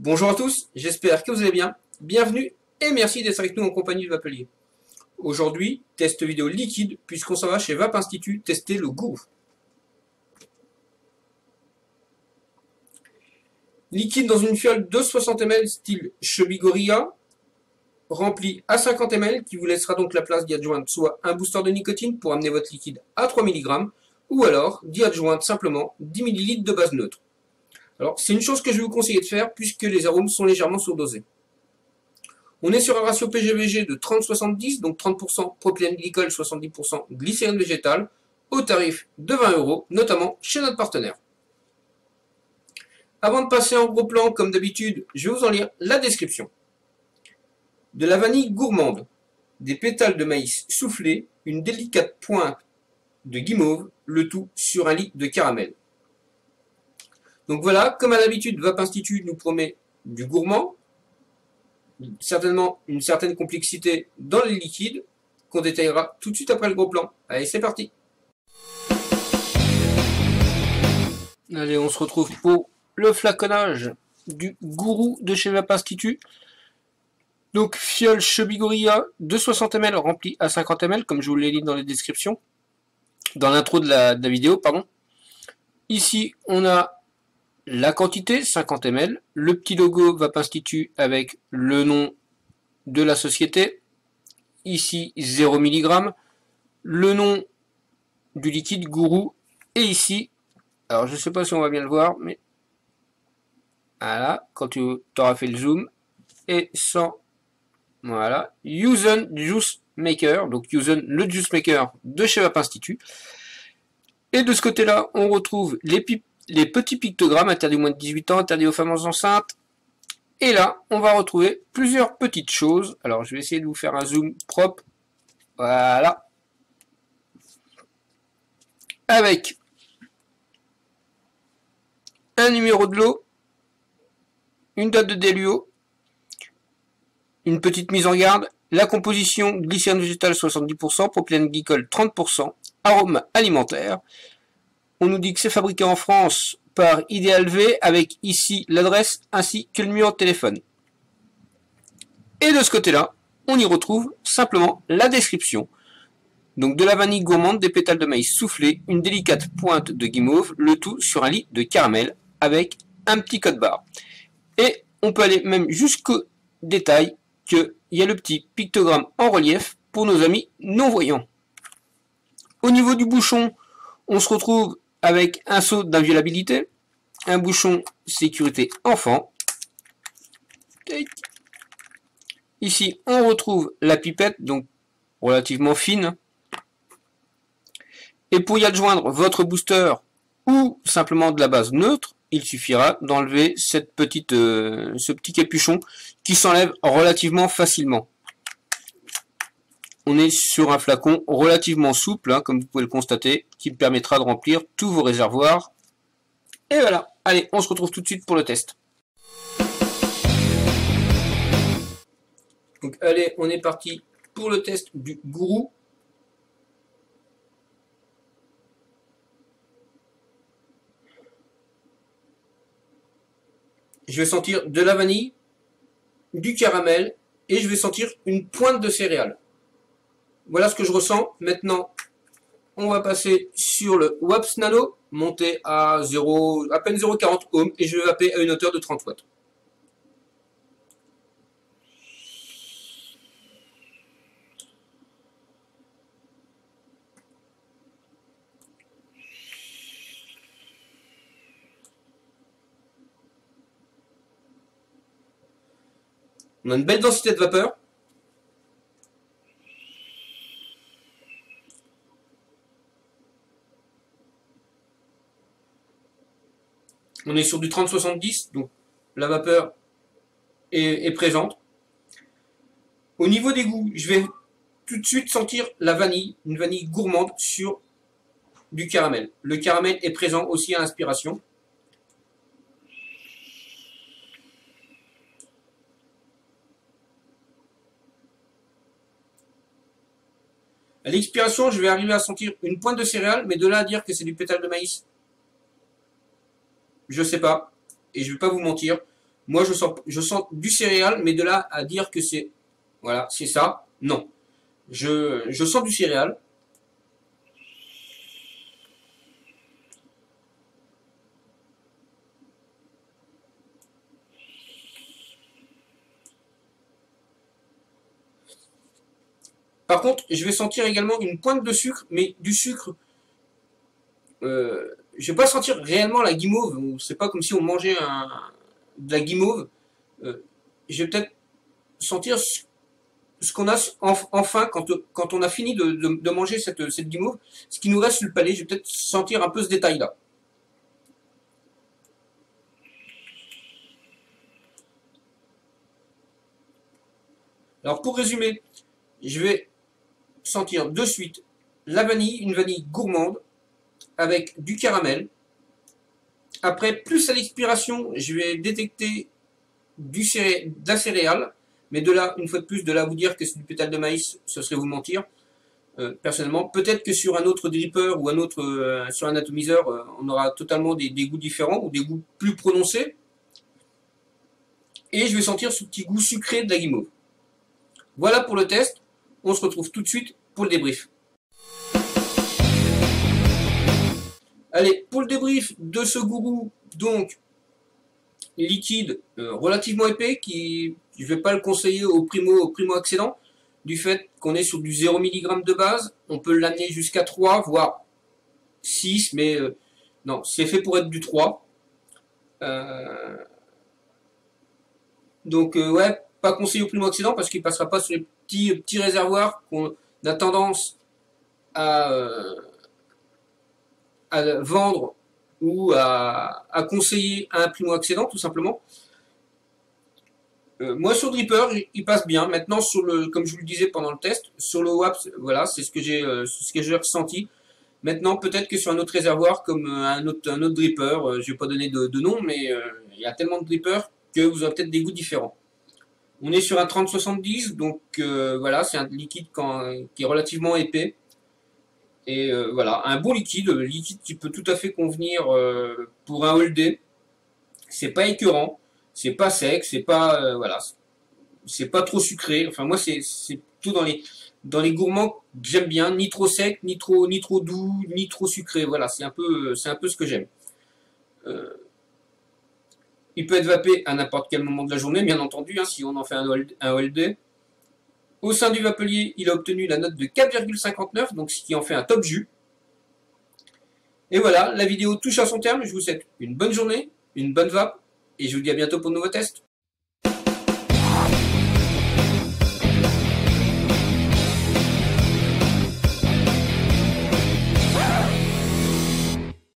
Bonjour à tous, j'espère que vous allez bien. Bienvenue et merci d'être avec nous en compagnie de Vapelier. Aujourd'hui, test vidéo liquide puisqu'on s'en va chez Vape Institut tester le Gourou. Liquide dans une fiole de 60 ml style Chubby Gorilla, rempli à 50 ml qui vous laissera donc la place d'y adjoindre soit un booster de nicotine pour amener votre liquide à 3 mg ou alors d'y adjoindre simplement 10 ml de base neutre. Alors, c'est une chose que je vais vous conseiller de faire puisque les arômes sont légèrement surdosés. On est sur un ratio PGVG de 30-70, donc 30% propylène glycol, 70% glycérine végétale, au tarif de 20 €, notamment chez notre partenaire. Avant de passer en gros plan, comme d'habitude, je vais vous en lire la description. De la vanille gourmande, des pétales de maïs soufflés, une délicate pointe de guimauve, le tout sur un lit de caramel. Donc voilà, comme à l'habitude, Vape Institut nous promet du gourmand, certainement une certaine complexité dans les liquides, qu'on détaillera tout de suite après le gros plan. Allez, c'est parti. Allez, on se retrouve pour le flaconnage du Gourou de chez Vape Institut. Donc, fiole Chubby Gorilla de 60 ml remplie à 50 ml, comme je vous l'ai dit dans les descriptions, dans l'intro de la vidéo, pardon. Ici, on a la quantité, 50 ml, le petit logo Vape Institut avec le nom de la société, ici 0 mg, le nom du liquide Gourou, et ici, alors je ne sais pas si on va bien le voir, mais voilà, quand tu auras fait le zoom, et sans, voilà, Yuzen Juice Maker, donc Yuzen le Juice Maker de chez Vape Institut, et de ce côté-là, on retrouve les petits pictogrammes interdits aux moins de 18 ans, interdits aux femmes enceintes. Et là, on va retrouver plusieurs petites choses. Alors, je vais essayer de vous faire un zoom propre. Voilà. Avec un numéro de lot, une date de déluo, une petite mise en garde, la composition glycérine végétale 70%, propylène glycol 30%, arôme alimentaire. On nous dit que c'est fabriqué en France par Ideal V avec ici l'adresse ainsi que le numéro de téléphone. Et de ce côté-là, on y retrouve simplement la description. Donc de la vanille gourmande, des pétales de maïs soufflés, une délicate pointe de guimauve, le tout sur un lit de caramel avec un petit code barre. Et on peut aller même jusqu'au détail qu'il y a le petit pictogramme en relief pour nos amis non-voyants. Au niveau du bouchon, on se retrouve avec un seau d'inviolabilité, un bouchon sécurité enfant. Ici, on retrouve la pipette, donc relativement fine. Et pour y adjoindre votre booster ou simplement de la base neutre, il suffira d'enlever ce petit capuchon qui s'enlève relativement facilement. On est sur un flacon relativement souple, hein, comme vous pouvez le constater, qui permettra de remplir tous vos réservoirs. Et voilà, allez, on se retrouve tout de suite pour le test. Donc allez, on est parti pour le test du Gourou. Je vais sentir de la vanille, du caramel, et je vais sentir une pointe de céréales. Voilà ce que je ressens. Maintenant, on va passer sur le WAPS Nano, monté à peine 0,40 ohms, et je vais vaper à une hauteur de 30 watts. On a une belle densité de vapeur. On est sur du 30-70, donc la vapeur est présente. Au niveau des goûts, je vais tout de suite sentir la vanille, une vanille gourmande sur du caramel. Le caramel est présent aussi à l'inspiration. À l'expiration, je vais arriver à sentir une pointe de céréales, mais de là à dire que c'est du pétale de maïs, je sais pas, et je vais pas vous mentir. Moi, je sens du céréal, mais de là à dire que c'est, voilà, c'est ça, non. Je sens du céréal. Par contre, je vais sentir également une pointe de sucre, mais du sucre. Je vais pas sentir réellement la guimauve. C'est pas comme si on mangeait de la guimauve. Je vais peut-être sentir ce qu'on a enfin quand on a fini de manger cette guimauve, ce qui nous reste sur le palais. Je vais peut-être sentir un peu ce détail-là. Alors pour résumer, je vais sentir de suite la vanille, une vanille gourmande avec du caramel. Après, plus à l'expiration, je vais détecter de la céréale, mais de là, une fois de plus, de là à vous dire que c'est du pétale de maïs, ce serait vous mentir. Personnellement, peut-être que sur un autre dripper ou sur un atomiseur, on aura totalement des goûts différents ou des goûts plus prononcés. Et je vais sentir ce petit goût sucré de la guimauve. Voilà pour le test. On se retrouve tout de suite pour le débrief. Allez, pour le débrief de ce gourou, donc liquide relativement épais, qui je ne vais pas le conseiller au primo accédant, du fait qu'on est sur du 0 mg de base, on peut l'amener jusqu'à 3, voire 6, mais non, c'est fait pour être du 3. Donc ouais, pas conseillé au primo accédant parce qu'il passera pas sur les petits réservoirs qu'on a tendance à vendre ou à conseiller à un primo-accédant, tout simplement. Moi, sur Dripper, il passe bien. Maintenant, comme je vous le disais pendant le test, sur le WAPS, voilà, c'est ce que j'ai ressenti. Maintenant, peut-être que sur un autre réservoir, comme un autre Dripper, je vais pas donner de nom, mais il y a tellement de Drippers que vous aurez peut-être des goûts différents. On est sur un 30-70, donc voilà, c'est un liquide qui est relativement épais. Et voilà, un bon liquide qui peut tout à fait convenir pour un all-day. C'est pas écœurant, c'est pas sec, c'est pas voilà, c'est pas trop sucré. Enfin moi c'est tout dans les gourmands que j'aime bien, ni trop sec, ni trop doux, ni trop sucré. Voilà, c'est un peu ce que j'aime. Il peut être vapé à n'importe quel moment de la journée, bien entendu, hein, si on en fait un all-day. Au sein du vapelier, il a obtenu la note de 4,59, donc ce qui en fait un top jus. Et voilà, la vidéo touche à son terme. Je vous souhaite une bonne journée, une bonne vape, et je vous dis à bientôt pour de nouveaux tests.